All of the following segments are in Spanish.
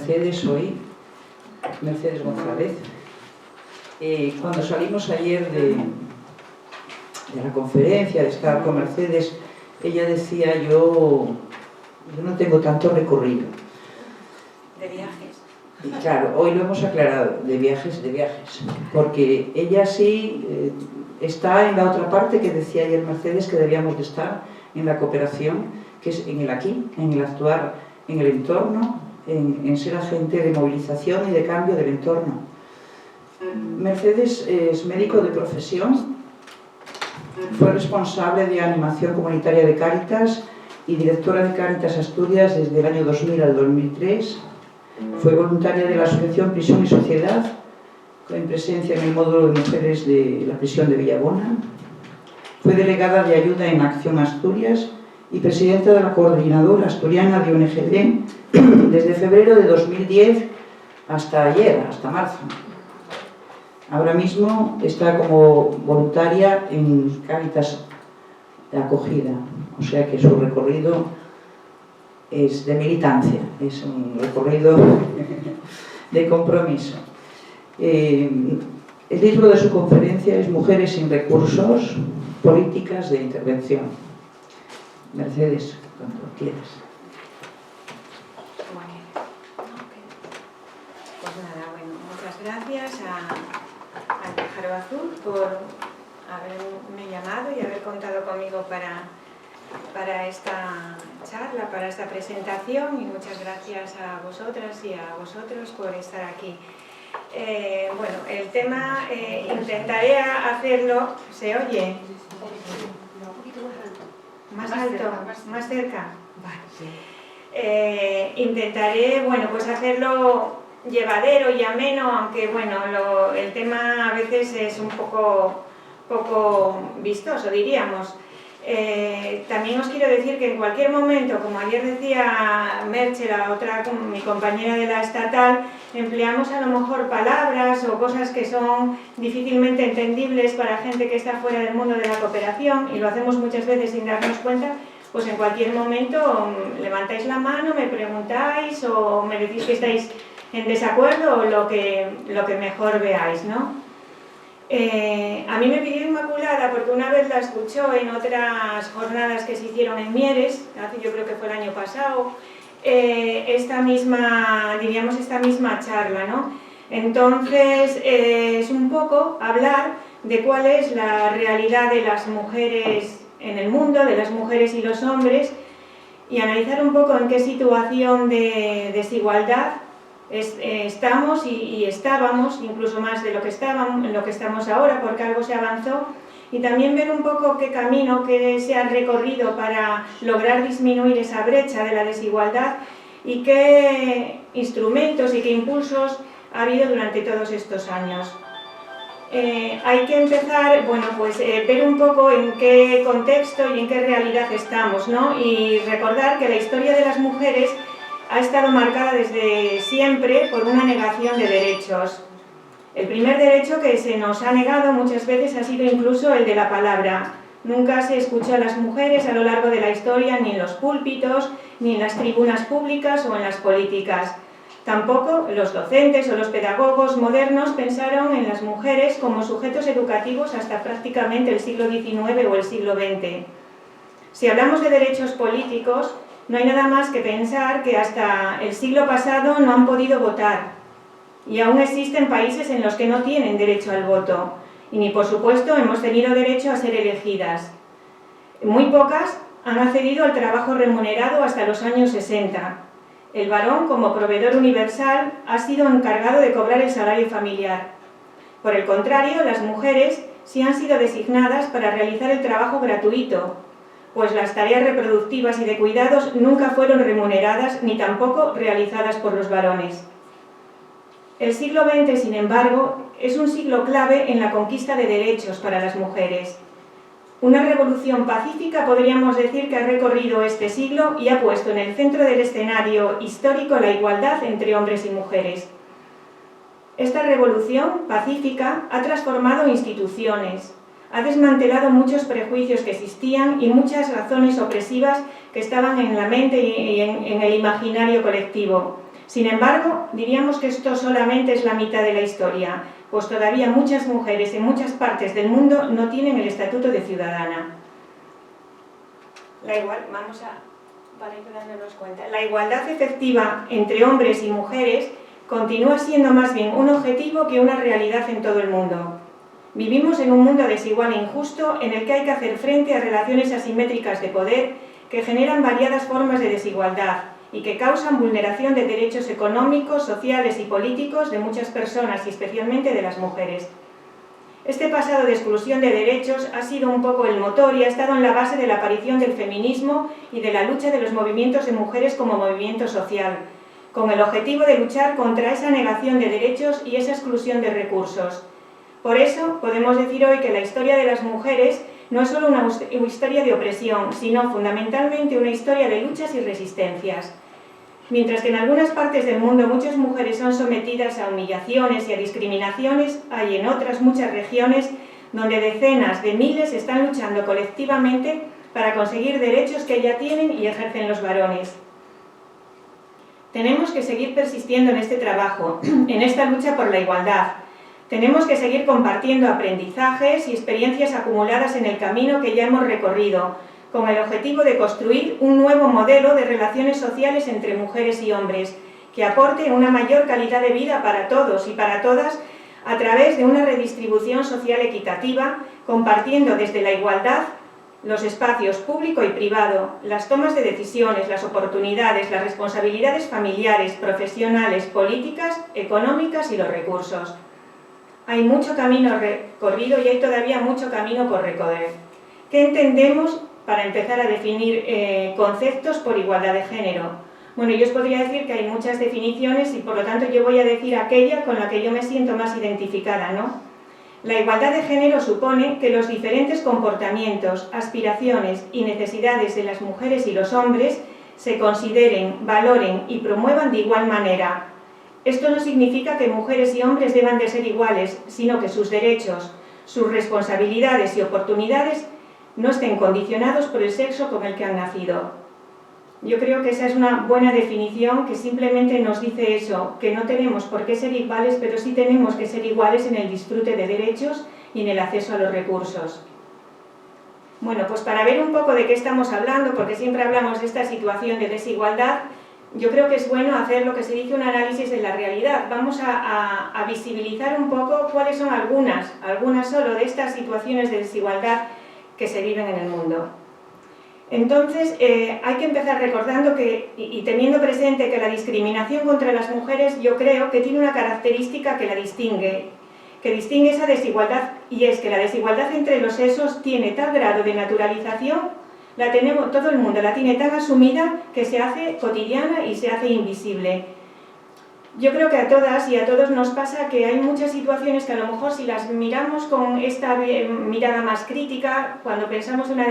Mercedes hoy, Mercedes González. Cuando salimos ayer de la conferencia, de estar con Mercedes, ella decía, yo no tengo tanto recorrido. De viajes. Y claro, hoy lo hemos aclarado, de viajes, porque ella sí está en la otra parte que decía ayer Mercedes que debíamos de estar, en la cooperación, que es en el aquí, en el actuar, en el entorno, en ser agente de movilización y de cambio del entorno. Mercedes es médico de profesión, fue responsable de animación comunitaria de Cáritas y directora de Cáritas Asturias desde el año 2000 al 2003. Fue voluntaria de la Asociación Prisión y Sociedad, con presencia en el módulo de mujeres de la prisión de Villabona. Fue delegada de ayuda en Acción Asturias y presidenta de la Coordinadora Asturiana de UNGD desde febrero de 2010 hasta ayer, hasta marzo. Ahora mismo está como voluntaria en Cáritas de acogida, o sea que su recorrido es de militancia, es un recorrido de compromiso. El título de su conferencia es Mujeres sin recursos, políticas de intervención. Mercedes, cuando quieras. Pues nada, bueno, muchas gracias al Pájaro Azul por haberme llamado y haber contado conmigo para esta charla, para esta presentación, y muchas gracias a vosotras y a vosotros por estar aquí. Bueno, el tema intentaré hacerlo. ¿Se oye? ¿Más alto? ¿Más cerca? Vale. Intentaré, bueno, pues hacerlo llevadero y ameno, aunque bueno, el tema a veces es un poco vistoso, diríamos. También os quiero decir que en cualquier momento, como ayer decía Merche, mi compañera de la estatal, empleamos a lo mejor palabras o cosas que son difícilmente entendibles para gente que está fuera del mundo de la cooperación, y lo hacemos muchas veces sin darnos cuenta. Pues en cualquier momento levantáis la mano, me preguntáis o me decís que estáis en desacuerdo o lo que mejor veáis, ¿no? A mí me pidió Inmaculada, porque una vez la escuchó en otras jornadas que se hicieron en Mieres, yo creo que fue el año pasado, esta misma charla, ¿no? Entonces, es un poco hablar de cuál es la realidad de las mujeres en el mundo, de las mujeres y los hombres, y analizar un poco en qué situación de desigualdad estamos y estábamos, incluso más de lo que estamos ahora, porque algo se avanzó, y también ver un poco qué camino que se ha recorrido para lograr disminuir esa brecha de la desigualdad y qué instrumentos y qué impulsos ha habido durante todos estos años. Hay que empezar, bueno, pues ver un poco en qué contexto y en qué realidad estamos, ¿no? Y recordar que la historia de las mujeres ha estado marcada desde siempre por una negación de derechos. El primer derecho que se nos ha negado muchas veces ha sido incluso el de la palabra. Nunca se escuchó a las mujeres a lo largo de la historia, ni en los púlpitos, ni en las tribunas públicas o en las políticas. Tampoco los docentes o los pedagogos modernos pensaron en las mujeres como sujetos educativos hasta prácticamente el siglo XIX o el siglo XX. Si hablamos de derechos políticos, no hay nada más que pensar que hasta el siglo pasado no han podido votar, y aún existen países en los que no tienen derecho al voto, y ni por supuesto hemos tenido derecho a ser elegidas. Muy pocas han accedido al trabajo remunerado hasta los años 60. El varón, como proveedor universal, ha sido encargado de cobrar el salario familiar. Por el contrario, las mujeres sí han sido designadas para realizar el trabajo gratuito, pues las tareas reproductivas y de cuidados nunca fueron remuneradas ni tampoco realizadas por los varones. El siglo XX, sin embargo, es un siglo clave en la conquista de derechos para las mujeres. Una revolución pacífica, podríamos decir, que ha recorrido este siglo y ha puesto en el centro del escenario histórico la igualdad entre hombres y mujeres. Esta revolución pacífica ha transformado instituciones, ha desmantelado muchos prejuicios que existían y muchas razones opresivas que estaban en la mente y en el imaginario colectivo. Sin embargo, diríamos que esto solamente es la mitad de la historia, pues todavía muchas mujeres en muchas partes del mundo no tienen el estatuto de ciudadana. Para ir dándonos cuenta, la igualdad efectiva entre hombres y mujeres continúa siendo más bien un objetivo que una realidad en todo el mundo. Vivimos en un mundo desigual e injusto en el que hay que hacer frente a relaciones asimétricas de poder que generan variadas formas de desigualdad y que causan vulneración de derechos económicos, sociales y políticos de muchas personas y especialmente de las mujeres. Este pasado de exclusión de derechos ha sido un poco el motor y ha estado en la base de la aparición del feminismo y de la lucha de los movimientos de mujeres como movimiento social, con el objetivo de luchar contra esa negación de derechos y esa exclusión de recursos. Por eso, podemos decir hoy que la historia de las mujeres no es solo una historia de opresión, sino fundamentalmente una historia de luchas y resistencias. Mientras que en algunas partes del mundo muchas mujeres son sometidas a humillaciones y a discriminaciones, hay en otras muchas regiones donde decenas de miles están luchando colectivamente para conseguir derechos que ya tienen y ejercen los varones. Tenemos que seguir persistiendo en este trabajo, en esta lucha por la igualdad. Tenemos que seguir compartiendo aprendizajes y experiencias acumuladas en el camino que ya hemos recorrido, con el objetivo de construir un nuevo modelo de relaciones sociales entre mujeres y hombres, que aporte una mayor calidad de vida para todos y para todas a través de una redistribución social equitativa, compartiendo desde la igualdad los espacios público y privado, las tomas de decisiones, las oportunidades, las responsabilidades familiares, profesionales, políticas, económicas y los recursos. Hay mucho camino recorrido y hay todavía mucho camino por recorrer. ¿Qué entendemos para empezar a definir conceptos por igualdad de género? Bueno, yo os podría decir que hay muchas definiciones y por lo tanto yo voy a decir aquella con la que yo me siento más identificada, ¿no? La igualdad de género supone que los diferentes comportamientos, aspiraciones y necesidades de las mujeres y los hombres se consideren, valoren y promuevan de igual manera. Esto no significa que mujeres y hombres deban de ser iguales, sino que sus derechos, sus responsabilidades y oportunidades no estén condicionados por el sexo con el que han nacido. Yo creo que esa es una buena definición que simplemente nos dice eso, que no tenemos por qué ser iguales, pero sí tenemos que ser iguales en el disfrute de derechos y en el acceso a los recursos. Bueno, pues para ver un poco de qué estamos hablando, porque siempre hablamos de esta situación de desigualdad, yo creo que es bueno hacer lo que se dice un análisis de la realidad. Vamos a visibilizar un poco cuáles son algunas solo de estas situaciones de desigualdad que se viven en el mundo. Entonces, hay que empezar recordando que, y teniendo presente que la discriminación contra las mujeres, yo creo que tiene una característica que la distingue, esa desigualdad, y es que la desigualdad entre los sexos tiene tal grado de naturalización, todo el mundo la tiene tan asumida que se hace cotidiana y se hace invisible. Yo creo que a todas y a todos nos pasa que hay muchas situaciones que a lo mejor si las miramos con esta mirada más crítica, cuando pensamos de una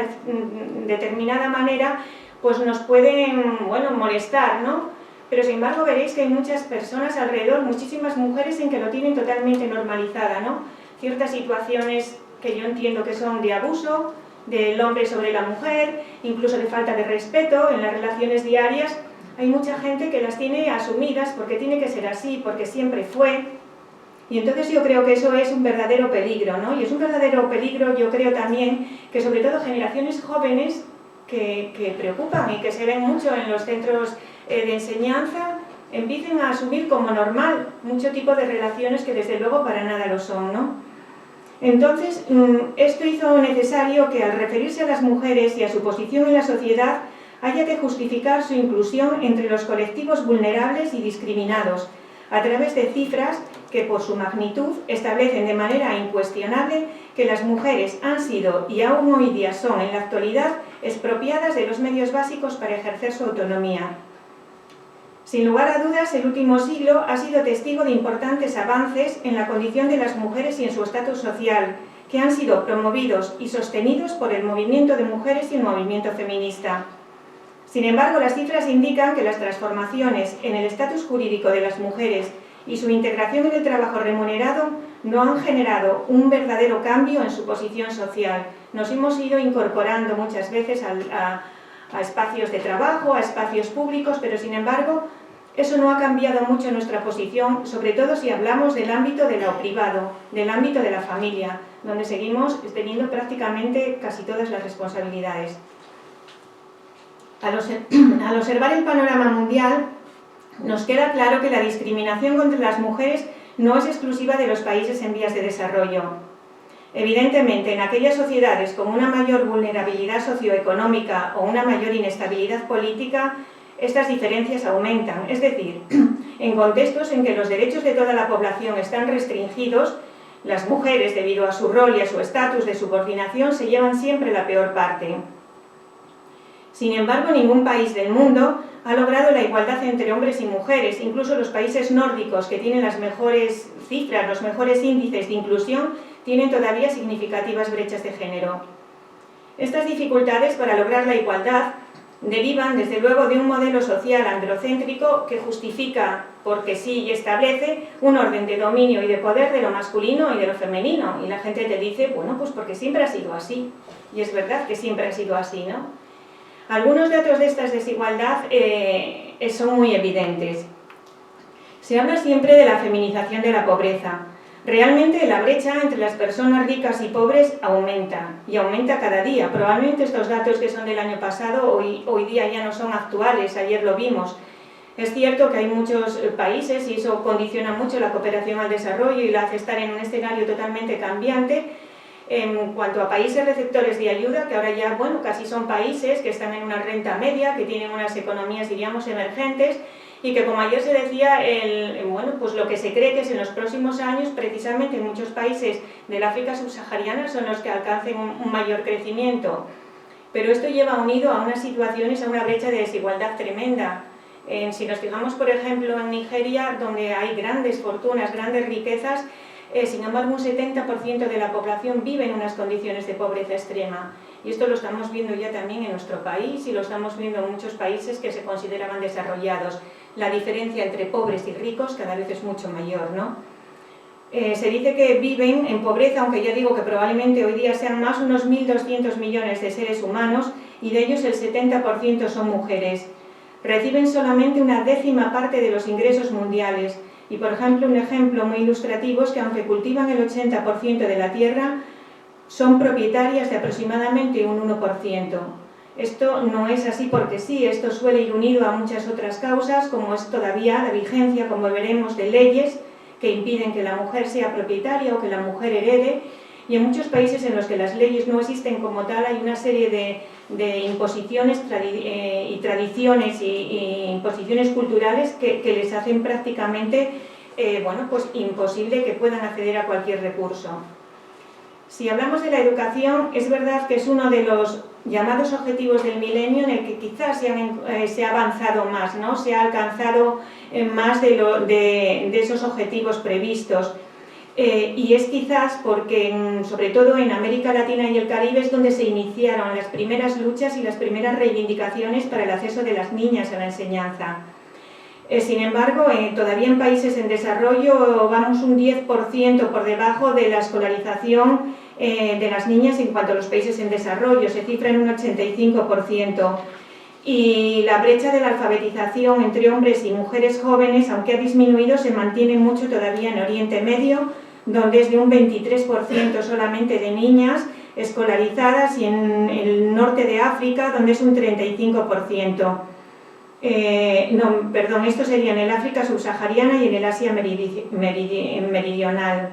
determinada manera, pues nos pueden, molestar, ¿no? Pero sin embargo veréis que hay muchas personas alrededor, muchísimas mujeres en que lo tienen totalmente normalizada, ¿no? Ciertas situaciones que yo entiendo que son de abuso del hombre sobre la mujer, incluso de falta de respeto en las relaciones diarias. Hay mucha gente que las tiene asumidas porque tiene que ser así, porque siempre fue. Y entonces yo creo que eso es un verdadero peligro, ¿no? Y es un verdadero peligro, yo creo también, que sobre todo generaciones jóvenes que preocupan y que se ven mucho en los centros de enseñanza, empiecen a asumir como normal mucho tipo de relaciones que desde luego para nada lo son, ¿no? Entonces, esto hizo necesario que al referirse a las mujeres y a su posición en la sociedad, haya que justificar su inclusión entre los colectivos vulnerables y discriminados, a través de cifras que por su magnitud establecen de manera incuestionable que las mujeres han sido y aún hoy día son en la actualidad expropiadas de los medios básicos para ejercer su autonomía. Sin lugar a dudas, el último siglo ha sido testigo de importantes avances en la condición de las mujeres y en su estatus social, que han sido promovidos y sostenidos por el movimiento de mujeres y el movimiento feminista. Sin embargo, las cifras indican que las transformaciones en el estatus jurídico de las mujeres y su integración en el trabajo remunerado no han generado un verdadero cambio en su posición social. Nos hemos ido incorporando muchas veces a espacios de trabajo, a espacios públicos, pero sin embargo eso no ha cambiado mucho nuestra posición, sobre todo si hablamos del ámbito de lo privado, del ámbito de la familia, donde seguimos teniendo prácticamente casi todas las responsabilidades. Al observar el panorama mundial, nos queda claro que la discriminación contra las mujeres no es exclusiva de los países en vías de desarrollo. Evidentemente, en aquellas sociedades con una mayor vulnerabilidad socioeconómica o una mayor inestabilidad política, estas diferencias aumentan. Es decir, en contextos en que los derechos de toda la población están restringidos, las mujeres, debido a su rol y a su estatus de subordinación, se llevan siempre la peor parte. Sin embargo, ningún país del mundo ha logrado la igualdad entre hombres y mujeres. Incluso los países nórdicos, que tienen las mejores cifras, los mejores índices de inclusión, tienen todavía significativas brechas de género. Estas dificultades para lograr la igualdad derivan, desde luego, de un modelo social androcéntrico que justifica, porque sí, y establece un orden de dominio y de poder de lo masculino y de lo femenino. Y la gente te dice, bueno, pues porque siempre ha sido así. Y es verdad que siempre ha sido así, ¿no? Algunos datos de esta desigualdad son muy evidentes. Se habla siempre de la feminización de la pobreza. Realmente la brecha entre las personas ricas y pobres aumenta, y aumenta cada día. Probablemente estos datos, que son del año pasado, hoy día ya no son actuales, ayer lo vimos. Es cierto que hay muchos países, y eso condiciona mucho la cooperación al desarrollo y la hace estar en un escenario totalmente cambiante. En cuanto a países receptores de ayuda, que ahora ya, bueno, casi son países que están en una renta media, que tienen unas economías, diríamos, emergentes, y que, como ayer se decía, bueno, pues lo que se cree que es en los próximos años, precisamente en muchos países del África subsahariana son los que alcancen un mayor crecimiento. Pero esto lleva unido a unas situaciones, a una brecha de desigualdad tremenda. Si nos fijamos, por ejemplo, en Nigeria, donde hay grandes fortunas, grandes riquezas, sin embargo, un 70% de la población vive en unas condiciones de pobreza extrema. Y esto lo estamos viendo ya también en nuestro país, y lo estamos viendo en muchos países que se consideraban desarrollados. La diferencia entre pobres y ricos cada vez es mucho mayor, ¿no? Se dice que viven en pobreza, aunque ya digo que probablemente hoy día sean más, unos 1.200 millones de seres humanos, y de ellos el 70% son mujeres. Reciben solamente una décima parte de los ingresos mundiales. Y, por ejemplo, un ejemplo muy ilustrativo es que, aunque cultivan el 80% de la tierra, son propietarias de aproximadamente un 1%. Esto no es así porque sí, esto suele ir unido a muchas otras causas, como es todavía la vigencia, como veremos, de leyes que impiden que la mujer sea propietaria o que la mujer herede, y en muchos países en los que las leyes no existen como tal, hay una serie de imposiciones y tradiciones y imposiciones culturales que les hacen prácticamente bueno, pues imposible que puedan acceder a cualquier recurso. Si hablamos de la educación, es verdad que es uno de los llamados objetivos del milenio en el que quizás se ha avanzado más, ¿no? Se ha alcanzado más de esos objetivos previstos. Y es quizás porque, sobre todo en América Latina y el Caribe, es donde se iniciaron las primeras luchas y las primeras reivindicaciones para el acceso de las niñas a la enseñanza. Sin embargo, todavía en países en desarrollo vamos un 10% por debajo de la escolarización de las niñas en cuanto a los países en desarrollo, se cifra en un 85%. Y la brecha de la alfabetización entre hombres y mujeres jóvenes, aunque ha disminuido, se mantiene mucho todavía en Oriente Medio, donde es de un 23% solamente de niñas escolarizadas, y en el norte de África, donde es un 35%. Esto sería en el África subsahariana y en el Asia meridional.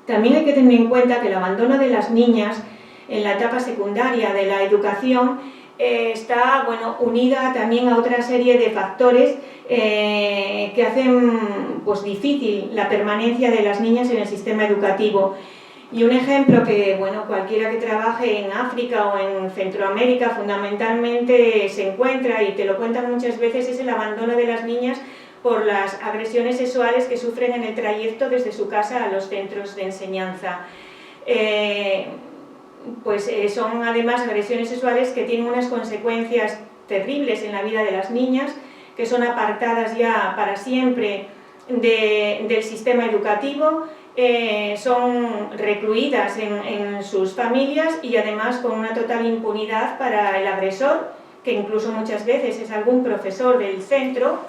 También hay que tener en cuenta que el abandono de las niñas en la etapa secundaria de la educación está, bueno, unida también a otra serie de factores que hacen pues difícil la permanencia de las niñas en el sistema educativo. Y un ejemplo que, bueno, cualquiera que trabaje en África o en Centroamérica fundamentalmente se encuentra, y te lo cuentan muchas veces, es el abandono de las niñas por las agresiones sexuales que sufren en el trayecto desde su casa a los centros de enseñanza. Son además agresiones sexuales que tienen unas consecuencias terribles en la vida de las niñas, que son apartadas ya para siempre del sistema educativo, son recluidas en sus familias, y además con una total impunidad para el agresor, que incluso muchas veces es algún profesor del centro,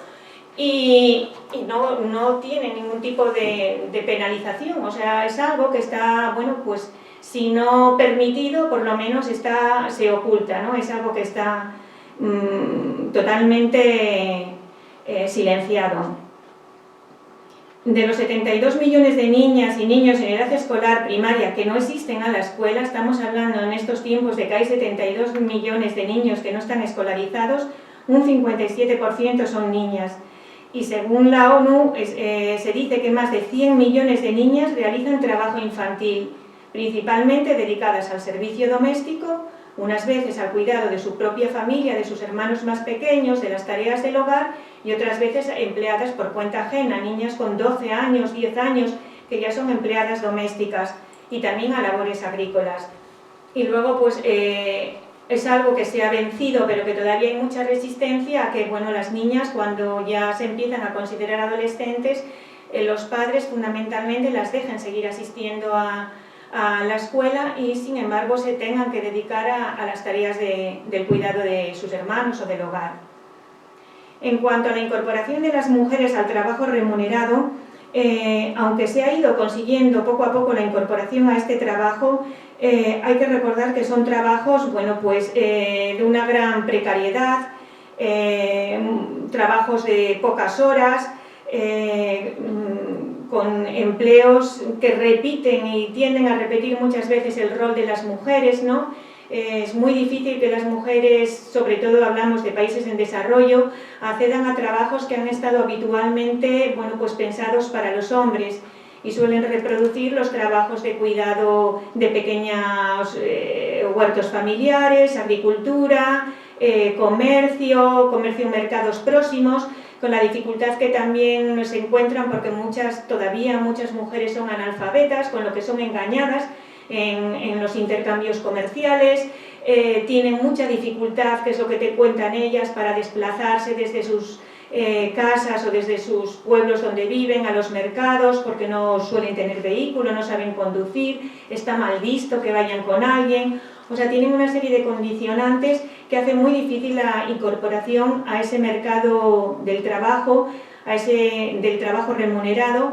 y no tiene ningún tipo de penalización, o sea, es algo que está, bueno, pues si no permitido, por lo menos se oculta, ¿no? Es algo que está totalmente silenciado. De los 72 millones de niñas y niños en edad escolar primaria que no asisten a la escuela, estamos hablando en estos tiempos de que hay 72 millones de niños que no están escolarizados, un 57% son niñas. Y según la ONU, se dice que más de 100 millones de niñas realizan trabajo infantil, principalmente dedicadas al servicio doméstico, unas veces al cuidado de su propia familia, de sus hermanos más pequeños, de las tareas del hogar, y otras veces empleadas por cuenta ajena, niñas con 12 años, 10 años, que ya son empleadas domésticas, y también a labores agrícolas. Y luego, pues, es algo que se ha vencido, pero que todavía hay mucha resistencia a que, bueno, las niñas, cuando ya se empiezan a considerar adolescentes, los padres fundamentalmente las dejan seguir asistiendo a la escuela y, sin embargo, se tengan que dedicar a las tareas del cuidado de sus hermanos o del hogar. En cuanto a la incorporación de las mujeres al trabajo remunerado, aunque se ha ido consiguiendo poco a poco la incorporación a este trabajo, hay que recordar que son trabajos, bueno, pues, de una gran precariedad, trabajos de pocas horas, con empleos que repiten y tienden a repetir muchas veces el rol de las mujeres, ¿no? Es muy difícil que las mujeres, sobre todo hablamos de países en desarrollo, accedan a trabajos que han estado habitualmente, bueno, pues pensados para los hombres, y suelen reproducir los trabajos de cuidado de pequeños huertos familiares, agricultura, comercio en mercados próximos, con la dificultad que también se encuentran porque todavía muchas mujeres son analfabetas, con lo que son engañadas en los intercambios comerciales, tienen mucha dificultad, que es lo que te cuentan ellas, para desplazarse desde sus casas o desde sus pueblos donde viven a los mercados, porque no suelen tener vehículo, no saben conducir, está mal visto que vayan con alguien. O sea, tienen una serie de condicionantes que hacen muy difícil la incorporación a ese mercado del trabajo, del trabajo remunerado.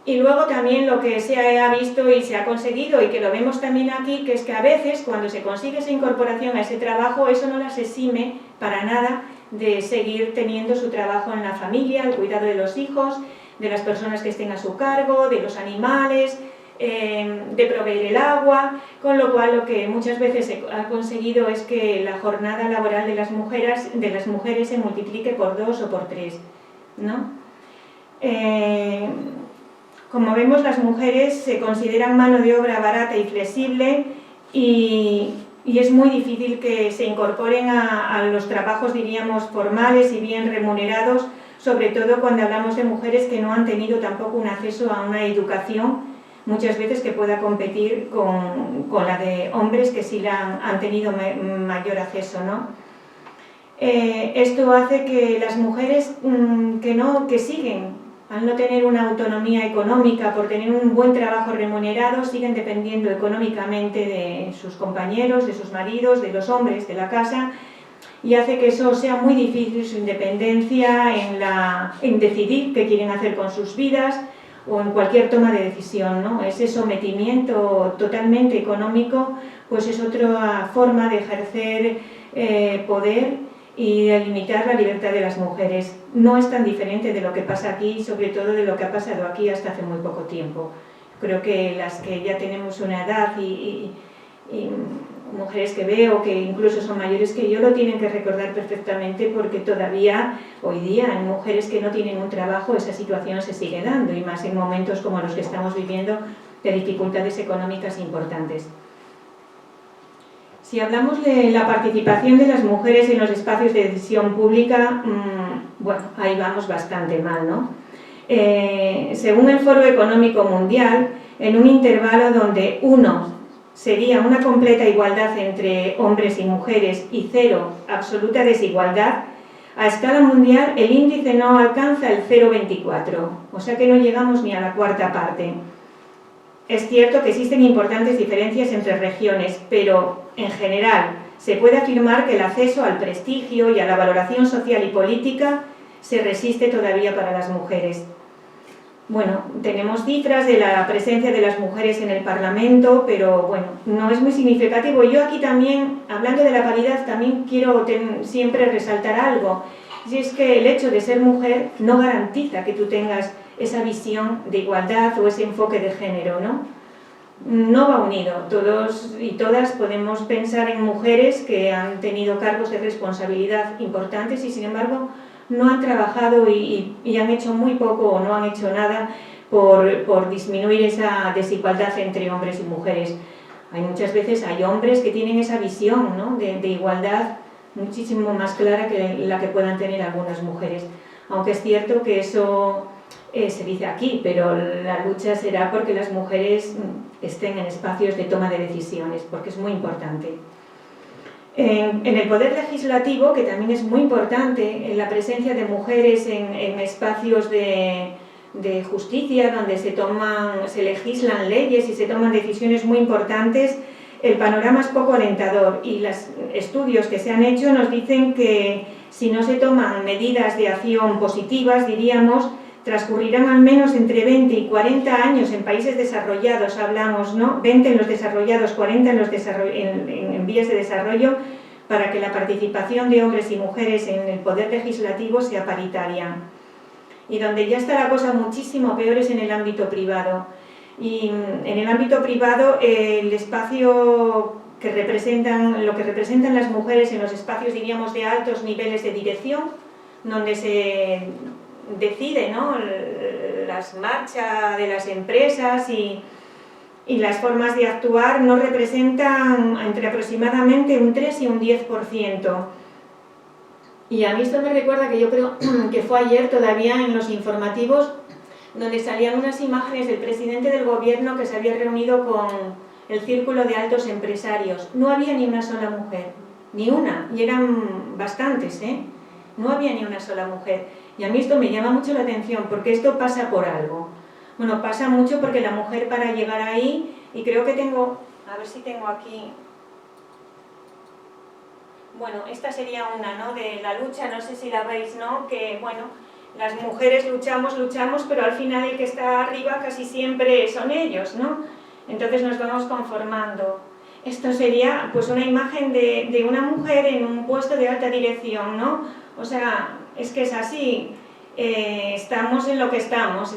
Y luego también lo que se ha visto y se ha conseguido, y que lo vemos también aquí, que es que a veces cuando se consigue esa incorporación a ese trabajo, eso no las exime para nada de seguir teniendo su trabajo en la familia, el cuidado de los hijos, de las personas que estén a su cargo, de los animales, de proveer el agua, con lo cual lo que muchas veces se ha conseguido es que la jornada laboral de las mujeres se multiplique por 2 o por 3, ¿no? Como vemos, las mujeres se consideran mano de obra barata y flexible y es muy difícil que se incorporen a los trabajos, diríamos, formales y bien remunerados, sobre todo cuando hablamos de mujeres que no han tenido tampoco un acceso a una educación, muchas veces que pueda competir con la de hombres que sí han tenido mayor acceso, ¿no? Esto hace que las mujeres que siguen, al no tener una autonomía económica, por tener un buen trabajo remunerado, siguen dependiendo económicamente de sus compañeros, de sus maridos, de los hombres de la casa, y hace que eso sea muy difícil, su independencia en decidir qué quieren hacer con sus vidas o en cualquier toma de decisión, ¿no? Ese sometimiento totalmente económico, pues es otra forma de ejercer poder y de limitar la libertad de las mujeres. No es tan diferente de lo que pasa aquí, sobre todo de lo que ha pasado aquí hasta hace muy poco tiempo. Creo que las que ya tenemos una edad y mujeres que veo que incluso son mayores que yo lo tienen que recordar perfectamente, porque todavía hoy día en mujeres que no tienen un trabajo esa situación se sigue dando, y más en momentos como los que estamos viviendo de dificultades económicas importantes. Si hablamos de la participación de las mujeres en los espacios de decisión pública, bueno, ahí vamos bastante mal, ¿no? Según el Foro Económico Mundial, en un intervalo donde 1 sería una completa igualdad entre hombres y mujeres y 0 absoluta desigualdad, a escala mundial el índice no alcanza el 0,24, o sea que no llegamos ni a la cuarta parte. Es cierto que existen importantes diferencias entre regiones, pero en general se puede afirmar que el acceso al prestigio y a la valoración social y política se resiste todavía para las mujeres. Bueno, tenemos cifras de la presencia de las mujeres en el Parlamento, pero bueno, no es muy significativo. Yo aquí también, hablando de la paridad, también quiero siempre resaltar algo. Y es que el hecho de ser mujer no garantiza que tú tengas esa visión de igualdad o ese enfoque de género, ¿no? No va unido. Todos y todas podemos pensar en mujeres que han tenido cargos de responsabilidad importantes y sin embargo no han trabajado y han hecho muy poco o no han hecho nada por disminuir esa desigualdad entre hombres y mujeres. Muchas veces hay hombres que tienen esa visión, ¿no?, de igualdad muchísimo más clara que la que puedan tener algunas mujeres. Aunque es cierto que eso se dice aquí, pero la lucha será porque las mujeres estén en espacios de toma de decisiones, porque es muy importante. En el poder legislativo, que también es muy importante, en la presencia de mujeres en espacios de justicia, donde se legislan leyes y se toman decisiones muy importantes, el panorama es poco alentador y los estudios que se han hecho nos dicen que si no se toman medidas de acción positivas, diríamos, transcurrirán al menos entre 20 y 40 años en países desarrollados, hablamos, ¿no? 20 en los desarrollados, 40 en vías de desarrollo, para que la participación de hombres y mujeres en el poder legislativo sea paritaria. Y donde ya está la cosa muchísimo peor es en el ámbito privado. Y en el ámbito privado, el espacio que representan, lo que representan las mujeres en los espacios, diríamos, de altos niveles de dirección, donde se decide, ¿no?, las marchas de las empresas y las formas de actuar, no representan entre aproximadamente un 3 y un 10%. Y a mí esto me recuerda que yo creo que fue ayer todavía en los informativos, donde salían unas imágenes del presidente del gobierno que se había reunido con el círculo de altos empresarios. No había ni una sola mujer, ni una, y eran bastantes, ¿eh? No había ni una sola mujer. Y a mí esto me llama mucho la atención, porque esto pasa por algo. Bueno, pasa mucho porque la mujer, para llegar ahí, y creo que tengo, a ver si tengo aquí, bueno, esta sería una, ¿no?, de la lucha, no sé si la veis, ¿no?, que, bueno, las mujeres luchamos, pero al final el que está arriba casi siempre son ellos, ¿no? Entonces nos vamos conformando. Esto sería, pues, una imagen de una mujer en un puesto de alta dirección, ¿no? O sea, es que es así. Estamos en lo que estamos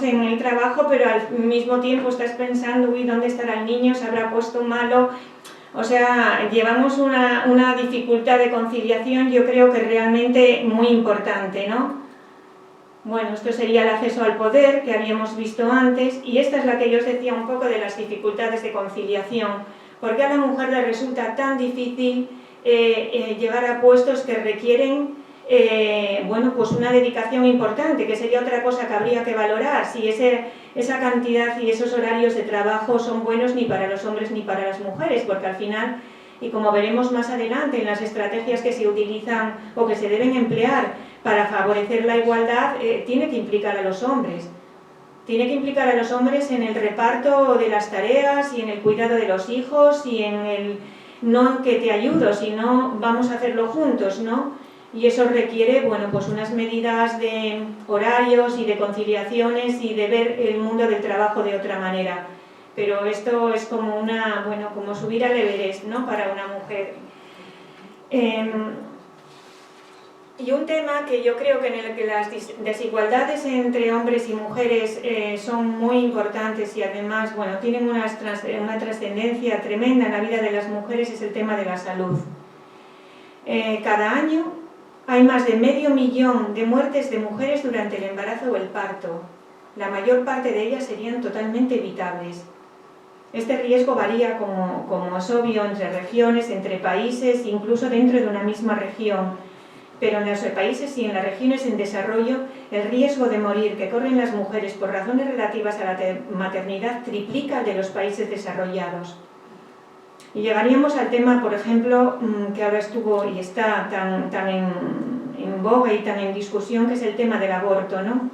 en el trabajo, pero al mismo tiempo estás pensando, uy, ¿dónde estará el niño? ¿Se habrá puesto malo? O sea, llevamos una dificultad de conciliación, yo creo que realmente muy importante, ¿no? Bueno, esto sería el acceso al poder, que habíamos visto antes, y esta es la que yo os decía un poco de las dificultades de conciliación. ¿Por qué a la mujer le resulta tan difícil llegar a puestos que requieren bueno, pues una dedicación importante, que sería otra cosa que habría que valorar, si esa cantidad y esos horarios de trabajo son buenos ni para los hombres ni para las mujeres, porque al final, y como veremos más adelante en las estrategias que se utilizan o que se deben emplear para favorecer la igualdad, tiene que implicar a los hombres. Tiene que implicar a los hombres en el reparto de las tareas y en el cuidado de los hijos y en el no que te ayudo, sino vamos a hacerlo juntos, ¿no? Y eso requiere, bueno, pues unas medidas de horarios y de conciliaciones y de ver el mundo del trabajo de otra manera. Pero esto es como bueno, como subir al Everest, ¿no?, para una mujer. Y un tema que yo creo que en el que las desigualdades entre hombres y mujeres son muy importantes y además, bueno, tienen una trascendencia tremenda en la vida de las mujeres es el tema de la salud. Cada año hay más de 500.000 de muertes de mujeres durante el embarazo o el parto. La mayor parte de ellas serían totalmente evitables. Este riesgo varía, como es obvio, entre regiones, entre países, incluso dentro de una misma región. Pero en los países y en las regiones en desarrollo, el riesgo de morir que corren las mujeres por razones relativas a la maternidad triplica el de los países desarrollados. Y llegaríamos al tema, por ejemplo, que ahora estuvo y está tan en boga y tan en discusión, que es el tema del aborto, ¿no?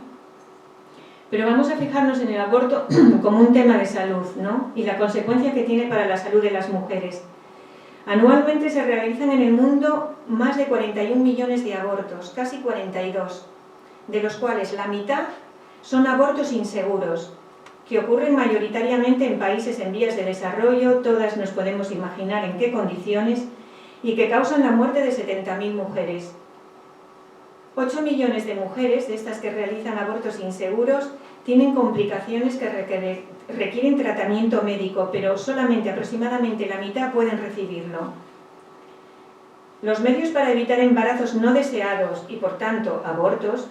Pero vamos a fijarnos en el aborto como un tema de salud, ¿no?, y la consecuencia que tiene para la salud de las mujeres. Anualmente se realizan en el mundo más de 41 millones de abortos, casi 42. de los cuales la mitad son abortos inseguros, que ocurren mayoritariamente en países en vías de desarrollo, todas nos podemos imaginar en qué condiciones, y que causan la muerte de 70.000 mujeres. 8 millones de mujeres, de estas que realizan abortos inseguros, tienen complicaciones que requieren tratamiento médico, pero solamente aproximadamente la mitad pueden recibirlo. Los medios para evitar embarazos no deseados y, por tanto, abortos,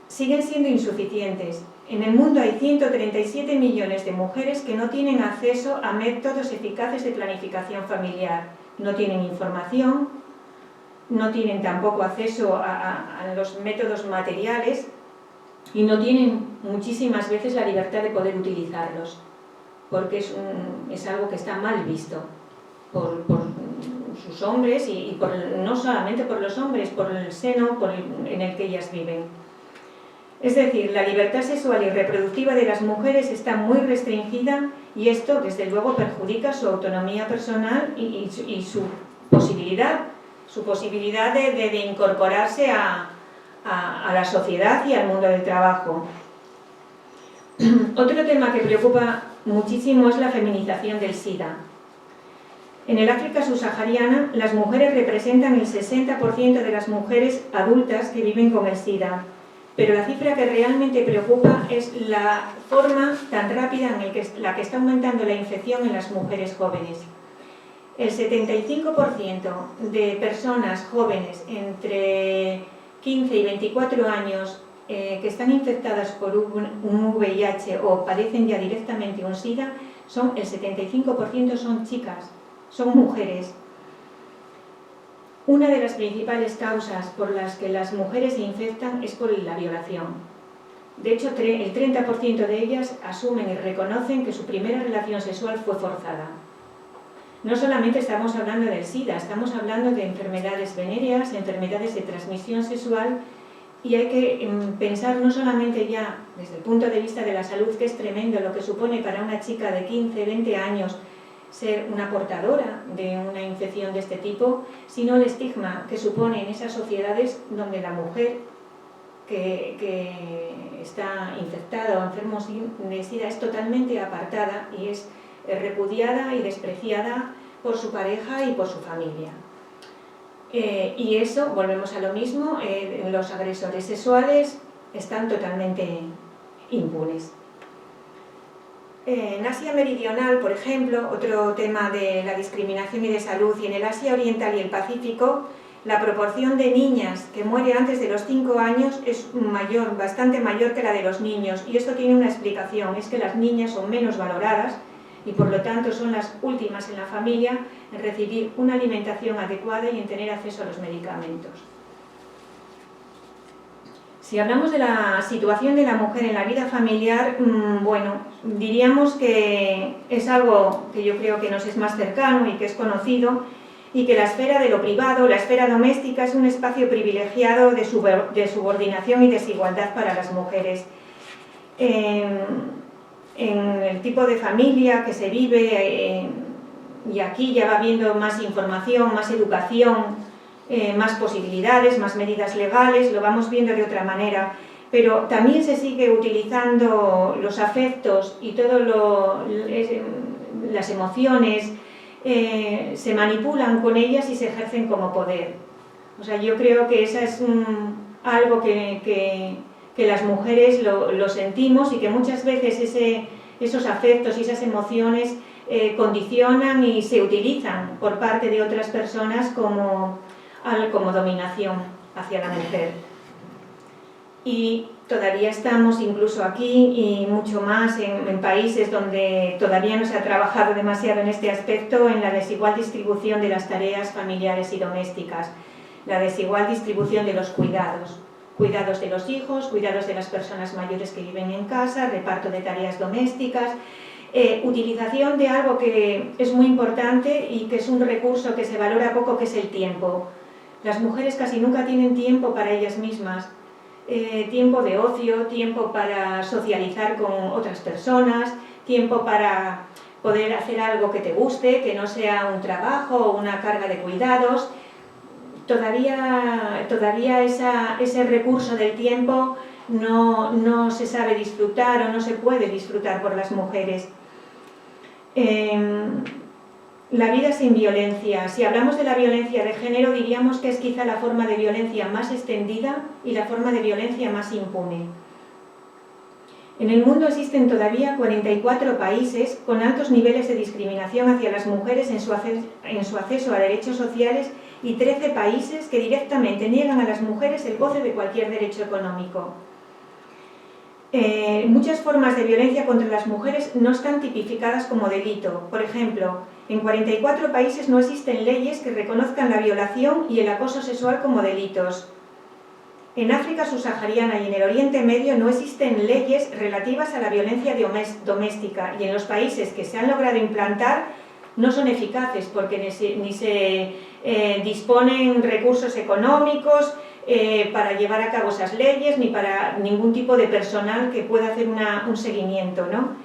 siguen siendo insuficientes. En el mundo hay 137 millones de mujeres que no tienen acceso a métodos eficaces de planificación familiar. No tienen información, no tienen tampoco acceso a los métodos materiales y no tienen muchísimas veces la libertad de poder utilizarlos, porque es algo que está mal visto por sus hombres y no solamente por los hombres, por el seno en el que ellas viven. Es decir, la libertad sexual y reproductiva de las mujeres está muy restringida y esto, desde luego, perjudica su autonomía personal y su posibilidad de incorporarse a la sociedad y al mundo del trabajo. Otro tema que preocupa muchísimo es la feminización del SIDA. En el África subsahariana, las mujeres representan el 60% de las mujeres adultas que viven con el SIDA. Pero la cifra que realmente preocupa es la forma tan rápida en la que está aumentando la infección en las mujeres jóvenes. El 75% de personas jóvenes entre 15 y 24 años que están infectadas por un VIH o padecen ya directamente un SIDA, el 75% son chicas, son mujeres. Una de las principales causas por las que las mujeres se infectan es por la violación. De hecho, el 30% de ellas asumen y reconocen que su primera relación sexual fue forzada. No solamente estamos hablando del SIDA, estamos hablando de enfermedades venéreas, enfermedades de transmisión sexual, y hay que pensar no solamente ya desde el punto de vista de la salud, que es tremendo lo que supone para una chica de 15, 20 años ser una portadora de una infección de este tipo, sino el estigma que supone en esas sociedades donde la mujer que está infectada o enferma de SIDA es totalmente apartada y es repudiada y despreciada por su pareja y por su familia. Y eso, volvemos a lo mismo, los agresores sexuales están totalmente impunes. En Asia Meridional, por ejemplo, otro tema de la discriminación y de salud, y en el Asia Oriental y el Pacífico, la proporción de niñas que muere antes de los 5 años es bastante mayor que la de los niños, y esto tiene una explicación, es que las niñas son menos valoradas y por lo tanto son las últimas en la familia en recibir una alimentación adecuada y en tener acceso a los medicamentos. Si hablamos de la situación de la mujer en la vida familiar, bueno, diríamos que es algo que yo creo que nos es más cercano y que es conocido, y que la esfera de lo privado, la esfera doméstica, es un espacio privilegiado de subordinación y desigualdad para las mujeres. En el tipo de familia que se vive, y aquí ya va habiendo más información, más educación, más posibilidades, más medidas legales, lo vamos viendo de otra manera, pero también se sigue utilizando los afectos y todas las emociones, se manipulan con ellas y se ejercen como poder. O sea, yo creo que esa es algo que las mujeres lo sentimos y que muchas veces esos afectos y esas emociones condicionan y se utilizan por parte de otras personas como dominación hacia la mujer. Y todavía estamos, incluso aquí y mucho más en países donde todavía no se ha trabajado demasiado en este aspecto, en la desigual distribución de las tareas familiares y domésticas, la desigual distribución de los cuidados de los hijos, cuidados de las personas mayores que viven en casa, reparto de tareas domésticas, utilización de algo que es muy importante y que es un recurso que se valora poco, que es el tiempo. Las mujeres casi nunca tienen tiempo para ellas mismas, tiempo de ocio, tiempo para socializar con otras personas, tiempo para poder hacer algo que te guste, que no sea un trabajo o una carga de cuidados. todavía ese recurso del tiempo no se sabe disfrutar o no se puede disfrutar por las mujeres. La vida sin violencia. Si hablamos de la violencia de género, diríamos que es quizá la forma de violencia más extendida y la forma de violencia más impune. En el mundo existen todavía 44 países con altos niveles de discriminación hacia las mujeres en su acceso a derechos sociales y 13 países que directamente niegan a las mujeres el goce de cualquier derecho económico. Muchas formas de violencia contra las mujeres no están tipificadas como delito. Por ejemplo, en 44 países no existen leyes que reconozcan la violación y el acoso sexual como delitos. En África subsahariana y en el Oriente Medio no existen leyes relativas a la violencia doméstica y en los países que se han logrado implantar no son eficaces porque ni se disponen recursos económicos para llevar a cabo esas leyes ni para ningún tipo de personal que pueda hacer un seguimiento, ¿no?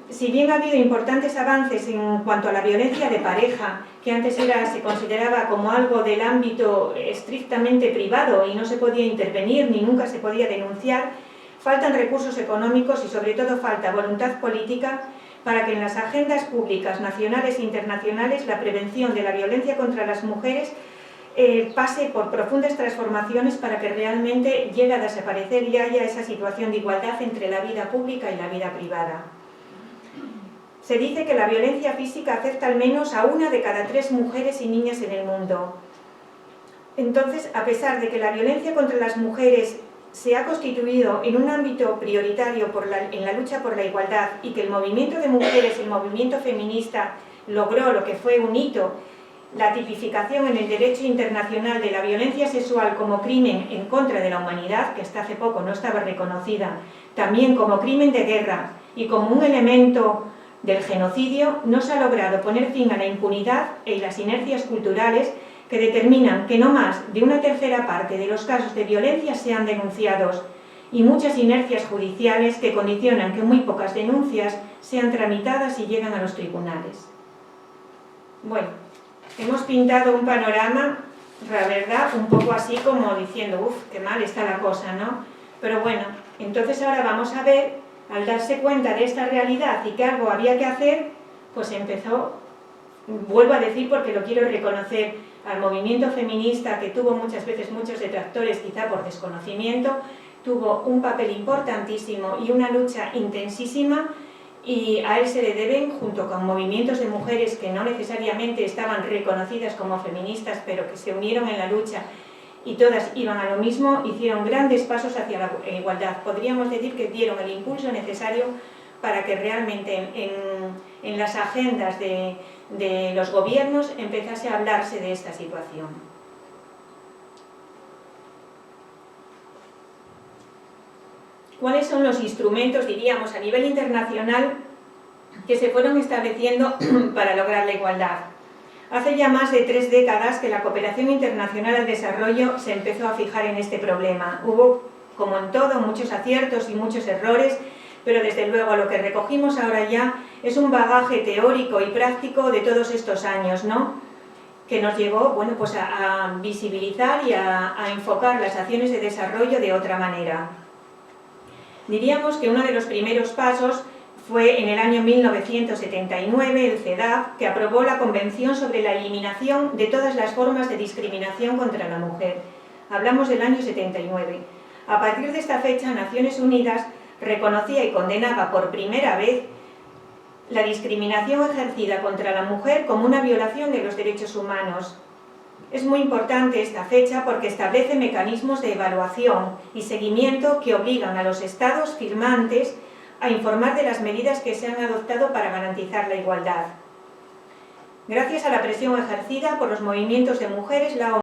Si bien ha habido importantes avances en cuanto a la violencia de pareja, que antes se consideraba como algo del ámbito estrictamente privado y no se podía intervenir ni nunca se podía denunciar, faltan recursos económicos y sobre todo falta voluntad política para que en las agendas públicas nacionales e internacionales la prevención de la violencia contra las mujeres pase por profundas transformaciones para que realmente llegue a desaparecer y haya esa situación de igualdad entre la vida pública y la vida privada. Se dice que la violencia física afecta al menos a 1 de cada 3 mujeres y niñas en el mundo. Entonces, a pesar de que la violencia contra las mujeres se ha constituido en un ámbito prioritario en la lucha por la igualdad y que el movimiento de mujeres, el movimiento feminista, logró lo que fue un hito, la tipificación en el derecho internacional de la violencia sexual como crimen en contra de la humanidad, que hasta hace poco no estaba reconocida, también como crimen de guerra y como un elemento del genocidio, no se ha logrado poner fin a la impunidad y las inercias culturales que determinan que no más de 1/3 parte de los casos de violencia sean denunciados y muchas inercias judiciales que condicionan que muy pocas denuncias sean tramitadas y llegan a los tribunales. Bueno, hemos pintado un panorama, la verdad, un poco así como diciendo, uff, qué mal está la cosa, ¿no? Pero bueno, entonces ahora vamos a ver, al darse cuenta de esta realidad y que algo había que hacer, pues empezó, vuelvo a decir porque lo quiero reconocer, al movimiento feminista que tuvo muchas veces muchos detractores, quizá por desconocimiento, tuvo un papel importantísimo y una lucha intensísima y a él se le deben, junto con movimientos de mujeres que no necesariamente estaban reconocidas como feministas, pero que se unieron en la lucha y todas iban a lo mismo, hicieron grandes pasos hacia la igualdad. Podríamos decir que dieron el impulso necesario para que realmente en las agendas de los gobiernos empezase a hablarse de esta situación. ¿Cuáles son los instrumentos, diríamos, a nivel internacional que se fueron estableciendo para lograr la igualdad? Hace ya más de 3 décadas que la cooperación internacional al desarrollo se empezó a fijar en este problema. Hubo, como en todo, muchos aciertos y muchos errores, pero desde luego lo que recogimos ahora ya es un bagaje teórico y práctico de todos estos años, ¿no? Que nos llevó, bueno, pues a visibilizar y a enfocar las acciones de desarrollo de otra manera. Diríamos que uno de los primeros pasos fue en el año 1979 el CEDAW, que aprobó la Convención sobre la eliminación de todas las formas de discriminación contra la mujer. Hablamos del año 79. A partir de esta fecha, Naciones Unidas reconocía y condenaba por primera vez la discriminación ejercida contra la mujer como una violación de los derechos humanos. Es muy importante esta fecha porque establece mecanismos de evaluación y seguimiento que obligan a los estados firmantes a informar de las medidas que se han adoptado para garantizar la igualdad. Gracias a la presión ejercida por los movimientos de mujeres, la